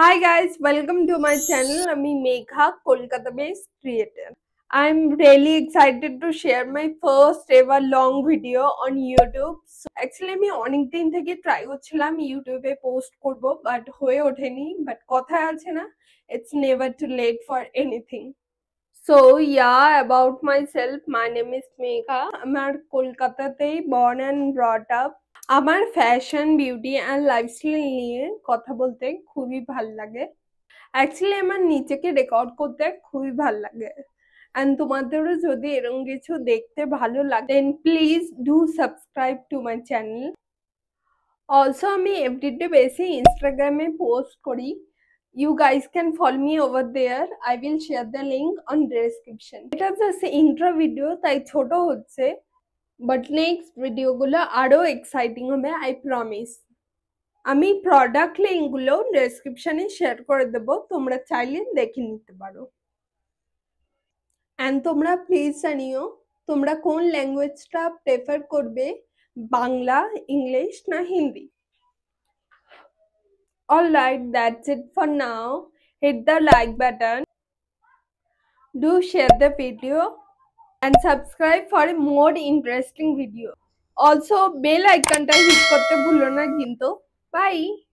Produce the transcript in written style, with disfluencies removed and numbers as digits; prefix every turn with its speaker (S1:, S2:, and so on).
S1: Hi guys, welcome to my channel. I'm Megha, Kolkata-based creator. I'm really excited to share my first ever long video on YouTube. So, actually আমি অনেক দিন থেকে try করছিলাম ইউটিউবে post করব but হয়ে ওঠেনি বাট কথায় আছে না it's never too late for anything. So yeah, about myself, my name is Megha. আমার কলকাতাতেই born and brought up. আমার ফ্যাশন বিউটি অ্যান্ড লাইফস্টাইল নিয়ে কথা বলতে খুবই ভাল লাগে। অ্যাকচুয়ালি আমার নিজেকে রেকর্ড করতে খুবই ভাল লাগে। অ্যান্ড তোমাদেরও যদি এরকম কিছু দেখতে ভালো লাগে then please do subscribe to my channel. Also আমি এভরিডে বেসে ইনস্টাগ্রামে পোস্ট করি। You guys can follow me over there. I will share the link on description. এটা জাস্ট ইন্ট্রো ভিডিও তাই ছোট হচ্ছে বাট নেক্সট ভিডিওগুলো আরো এক্সাইটিং হবে আই প্রমিস। আমি প্রোডাক্ট লিঙ্কগুলো ডেসক্রিপশনে শেয়ার করে দেব, তোমরা চাইলে দেখে নিতে পারো। অ্যান্ড তোমরা প্লিজ জানিও তোমরা কোন ল্যাঙ্গুয়েজটা প্রেফার করবে, বাংলা, ইংলিশ না Hindi. Alright, that's it for now. Hit the like button, do share the video and subscribe for a more interesting video. Also bell iconটা hit করতে ভুলো না কিন্তু। Bye.